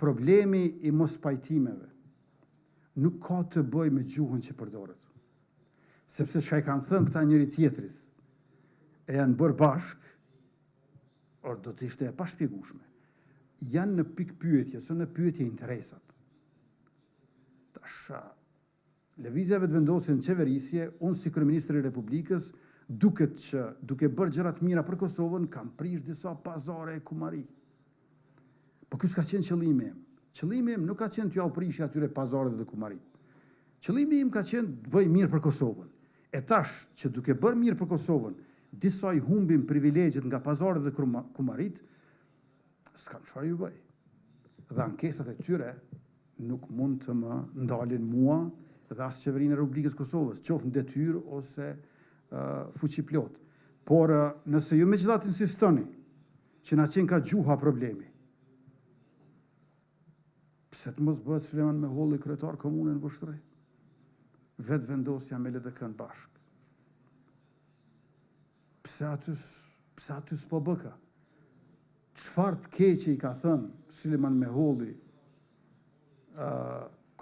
problemi i mos pajtimeve nuk ka të bëj me gjuhën që përdoret. Sepse çka i kanë thënë këta njëri tjetrit e janë bërë bashk, or do të ishte e pashpjegueshme. Janë në pikë pyetje, së në pyetje interesat. Tash, lëvizjeve të vendosin në qeverisje, unë si kryeministri i Republikës, duket që duke bërë gjëra të mira për Kosovën, kam prish disa pazare e kumari. Po ky s'ka qenë qëllimi im. Qëllimi im nuk ka qenë t'ju auprishi atyre pazarëve dhe kumarit. Qëllimi im ka qenë të bëj mirë për Kosovën. E tash që duke bërë mirë për Kosovën, disa i humbim privilegjet nga pazarët dhe kumarit, s'kam çfarë ju bëj. Dhe ankesat e tyre nuk mund të më ndalin mua dhe as qeverinë e Republikës Kosovës, qoftë në detyrë ose fuqi plot. Por nëse ju megjithatë insistoni që na qenë ka gjuha problemi, pse të mos bëhet Sulejman Meholli kryetar komunën Vushtrri? Vetë vendosja me LDK-n bashkë. Pse aty s'po bëka? Çfarë të keqe i ka thënë Sulejman Meholli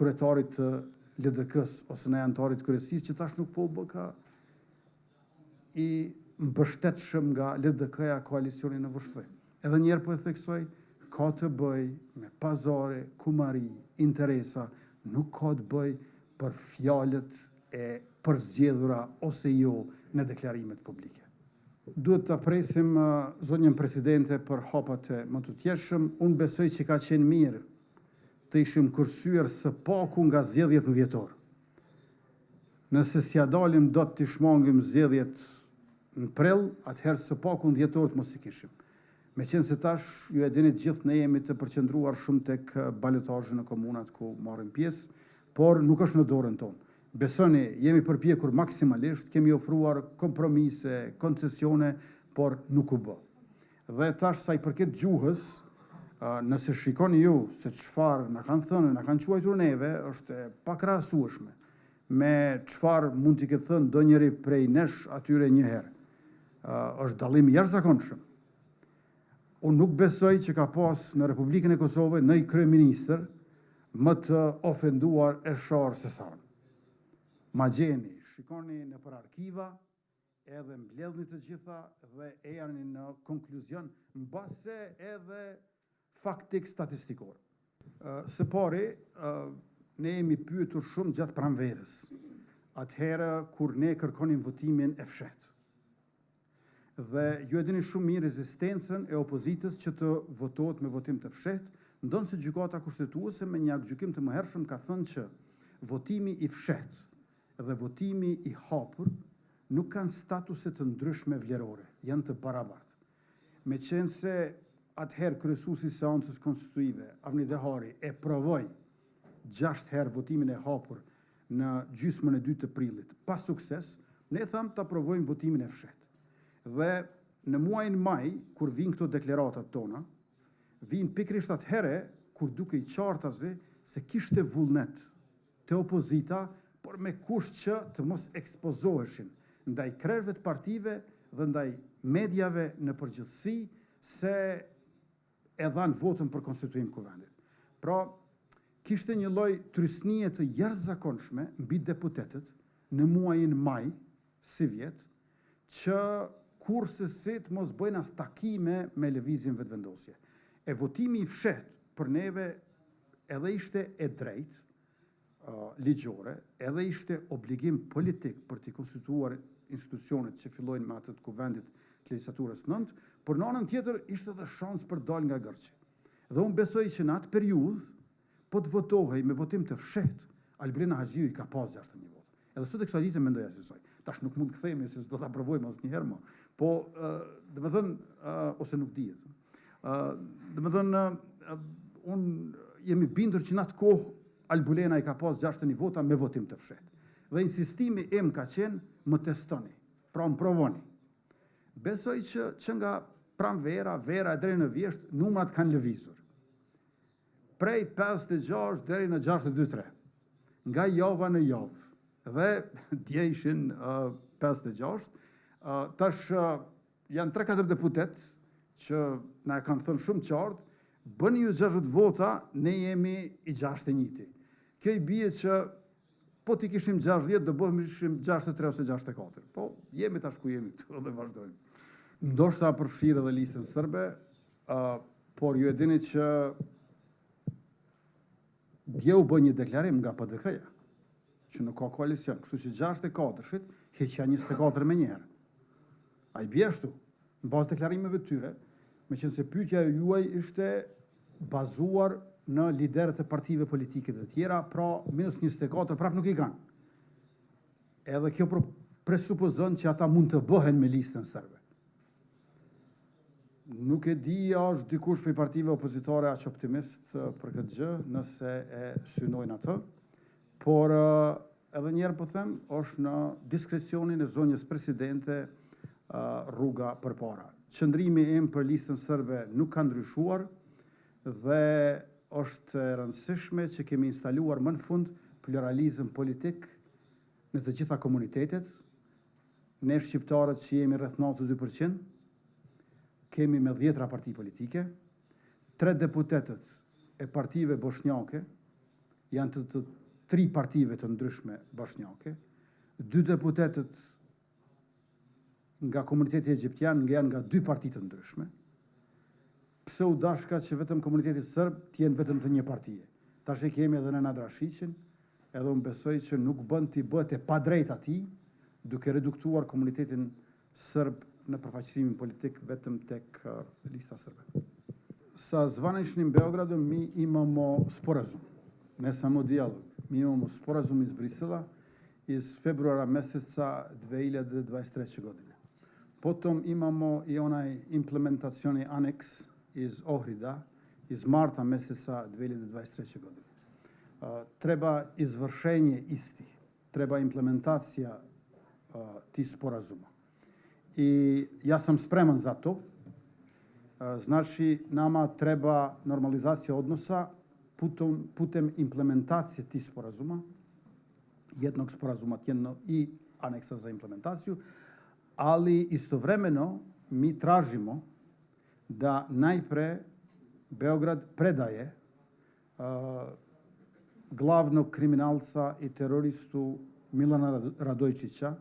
kryetarit të LDK-s ose në anëtarit të kryesisë që tash nuk po bëka i mbështetshëm nga LDK-ja koalicioni në Vushtrri. Edhe njerë po e theksoj, ka të bëj me pazare, kumari, interesa, nuk ka të bëj për fjalët e përzgjedhura ose jo në deklarimet publike. Duhet të presim zonjën presidente për hapat e më të tjershëm. Unë besoj që ka qenë mirë të ishim kursyer së paku nga zgjedhjet në dhjetor. Nëse s'ja dalim do të shmangim zgjedhjet në prill, atëherë së paku në dhjetor të mos i kishim. Me qenë se tash, ju e dini të gjithë ne jemi të përqendruar shumë tek balotazhi në komunat ku marrim pjesë, por nuk është në dorën tonë. Besoni, jemi përpjekur maksimalisht, kemi ofruar kompromise, koncesione, por nuk u bë. Dhe tash sa i përket gjuhës, nëse shikoni ju se çfarë na kanë thënë, na kanë quajtur neve, është e pakrahasueshme me çfarë mund t'i ketë thënë ndonjëri prej nesh atyre një herë. Është dallim i jashtëzakonshëm. Unë nuk besoj që ka pas në Republikën e Kosovës në i kryeministër më të ofenduar e sharë se sa. Ma gjeni, shikoni në për arkiva, edhe mbledhni të gjitha dhe e janë në konkluzion, në base edhe faktik statistikor. Së pari, ne jemi pyetur shumë gjatë pranverës, atëherë kur ne kërkonim votimin e fshetë. Dhe ju e dini shumë mirë rezistencën e opozitës që të votohet me votim të fshehtë, ndonë se gjykata kushtetuese me një gjykim të mëhershëm ka thënë që votimi i fshehtë dhe votimi i hapur nuk kanë statuse të ndryshme vlerore, janë të barabartë. Me qenë se atëherë kryesuesi i seancës konstituive, Avni Dehari, e provoi 6 herë votimin e hapur në gjysmën e 2 të prillit, pa sukses, ne thamë ta provojmë votimin e fshehtë. Dhe në muajin maj, kur vinë këto deklaratat tona, vinë pikrisht atëhere kur duke i qartazi se kishte vullnet të opozita, por me kusht që të mos ekspozoheshin ndaj krerëve të partive dhe ndaj medjave në përgjithësi se e dhanë votën për konstituim kuvendit. Pra, kishte një lloj trysnie të jashtëzakonshme mbi deputetët në muajin maj, si vjet, që kurse se të mos bëjnë as takime me lëvizjen vetëvendosje. E votimi i fshehtë për neve edhe ishte e drejtë, ligjore, edhe ishte obligim politik për të konstituuar institucionet që fillojnë me atë të kuvendit të legjislaturës 9, por në anën tjetër ishte edhe shans për dal nga gërçi. Dhe unë besoj që në atë periudhë, po të votohej me votim të fshehtë, Albrina Haxhiu i ka pas 61 vota. Edhe sot e kësaj dite mendoj asgjë. Tash nuk mund të themi se s'do ta provojmë asnjëherë më. Po, ose nuk dihet. Unë jemi bindur që në atë kohë Albulena i ka pas 61 vota me votim të fshehtë. Dhe insistimi im ka qenë më testoni, pra më provoni. Besoj që nga pranvera, vera deri në vjesht, numrat kanë lëvizur. Prej 56 deri në 62-3, nga java në javë. Dhe dje ishin 56, tash janë 3-4 deputet që na e kanë thënë shumë qartë, Bëni ju 60 vota, ne jemi i 61. Kjo i bie që po t'i kishim 60, do bëhemi 63 ose 64. Po, jemi tash ku jemi këtu dhe vazhdojmë. Ndoshta përfshirë edhe listën sërbe, por ju e dini që dje u bë një deklarim nga PDK-ja, që nuk ka koalicion, kështu që 64-shit heqja 24 me njerë. A i bje ashtu, në bazë deklarimeve të tyre, me qenë se pyetja juaj ishte bazuar në liderët e partive politike të tjera, pra minus 24 prap nuk i kanë. Edhe kjo presupozon që ata mund të bëhen me listën sërbe. Nuk e di a është dikush për partive opozitare aq optimist për këtë gjë, nëse e synojnë atë, por edhe njerë po them, është në diskrecionin e zonjës presidente rruga përpara. Qëndrimi im për listën sërbe nuk ka ndryshuar dhe është e rëndësishme që kemi instaluar më në fund pluralizëm politik në të gjitha komunitetet. Ne shqiptarët që jemi rreth 92%, kemi me 10 parti politike, 3 deputetët e partive bosnjake, janë të 3 partive të ndryshme bosnjake, 2 deputetët nga komuniteti egjiptian janë nga 2 parti të ndryshme, pse u dashka që vetëm komuniteti sërb t'jenë vetëm të një partije. Tash e kemi edhe Nenad Rashiqin, edhe unë besoj që nuk bën t'i bëhet e padrejt atij, duke reduktuar komunitetin sërb në përfaqësimin politik vetëm tek lista srpske. Sa zvaničnim Beogradom mi imamo sporazum, ne samo dijalog. Mi imamo sporazum iz Brisela iz februara meseca 2023. godine. Potom imamo i onaj implementacioni aneks iz Ohrida iz marta meseca 2023. godine. Treba izvršenje istih, treba implementacija tih sporazuma. I ja sam spreman za to. Znači, nama treba normalizacija odnosa putem implementacije tih sporazuma, jednog sporazuma tjedno i aneksa za implementaciju, ali istovremeno mi tražimo da najpre Beograd predaje glavnog kriminalca i teroristu Milana Radojčića,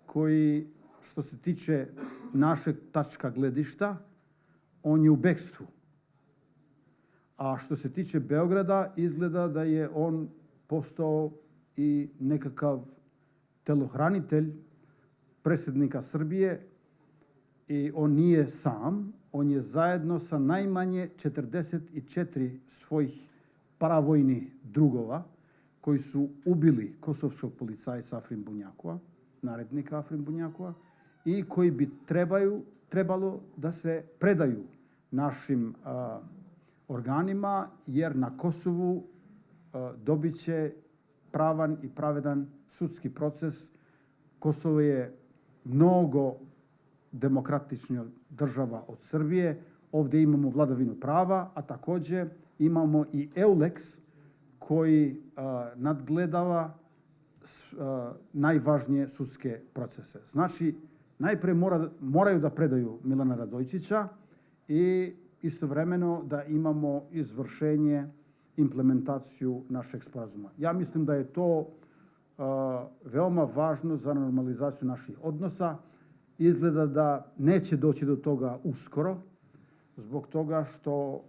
koji što se tiče našeg tačka gledišta, on je u bekstvu. A što se tiče Beograda, izgleda da je on postao i nekakav telohranitelj predsjednika Srbije i on nije sam, on je zajedno sa najmanje 44 svojih paravojnih drugova koji su ubili kosovskog policajca Afrin Bunjakova, narednika Afrin Bunjakova, i koji bi trebalo da se predaju našim organima, jer na Kosovu dobit će pravan i pravedan sudski proces. Kosovo je mnogo demokratičnija država od Srbije. Ovdje imamo vladavinu prava, a također imamo i EULEX koji nadgledava najvažnije sudske procese. Znači, najpre moraju da predaju Milana Radojčića i istovremeno da imamo izvršenje, implementaciju našeg sporazuma. Ja mislim da je to veoma važno za normalizaciju naših odnosa. Izgleda da neće doći do toga uskoro, zbog toga što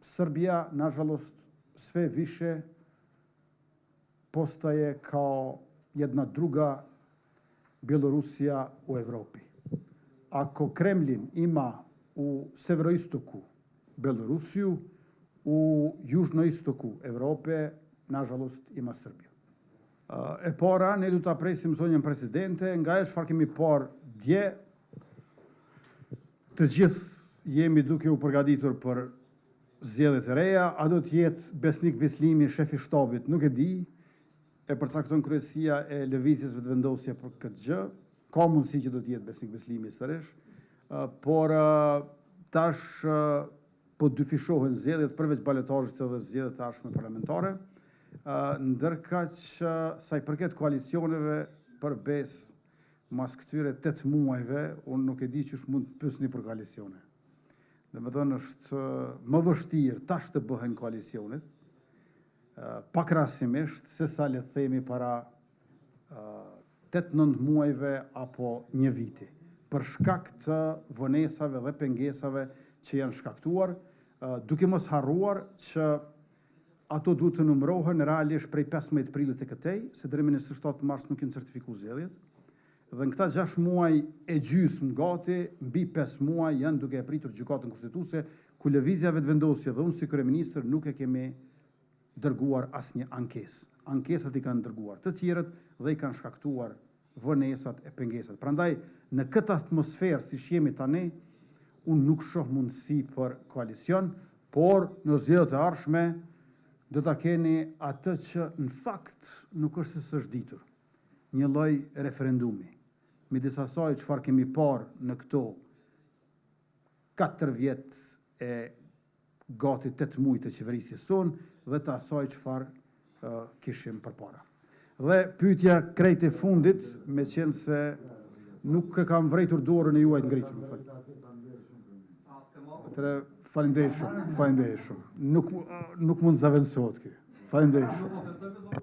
Srbija, nažalost, sve više postaje kao jedna druga Bjelorusija u Evropi. Ako Kremlin ima u severoistoku Bjelorusiju, u južnoistoku Evrope, nažalost, ima Srbiju. E para, ne du ta presim zonjën presidente, nga e çfarë kemi parë dje, të gjithë jemi duke u përgatitur për zgjedhjet e reja, a do të jetë Besnik Beslimi shefi shtabit, nuk e di, e përcakton kryesia e lëvizjes vetëvendosje për këtë gjë, ka mundësi që do të jetë Besnik Beslimi sërish, por tash po dyfishohen zgjedhjet përveç balotazhit edhe zgjedhjet e ardhshme parlamentare, ndërka që sa i përket koalicioneve për besë mas këtyre 8 muajve, unë nuk e di që mund të pyesni për koalicione. Dhe me thënë është më vështirë tash të bëhen koalicionet, pakrahasimisht se sa le të themi para 8-9 muajve apo një viti, për shkak të vonesave dhe pengesave që janë shkaktuar, duke mos harruar që ato duhet të numërohen realisht prej 15 prillit e këtej, se deri në 27 mars nuk janë certifikuar zgjedhjet. Dhe në këta 6 muaj e gjysmë gati, mbi 5 muaj janë duke e pritur gjykatën kushtetuese, ku lëvizja vetëvendosje dhe unë si kryeministër nuk e kemi dërguar asnjë ankesë. Ankesat i kanë dërguar të tjerët dhe i kanë shkaktuar vonesat e pengesat. Prandaj, në këtë atmosferë si jemi tani, unë nuk shoh mundësi për koalicion, por në zgjedhjet e ardhshme do ta keni atë që në fakt nuk është se s'është ditur. Një lloj referendumi, midis asaj çfarë kemi parë në këto 4 vjet e gati 8 muaj të qeverisjes sonë dhe të asaj çfarë kishim përpara. Dhe pyetja krejt e fundit, me qenë se nuk e kam vrejtur dorën e juaj të ngritur. Atëre, faleminderit shumë. Nuk mund të zaventësohet kjo. Faleminderit shumë.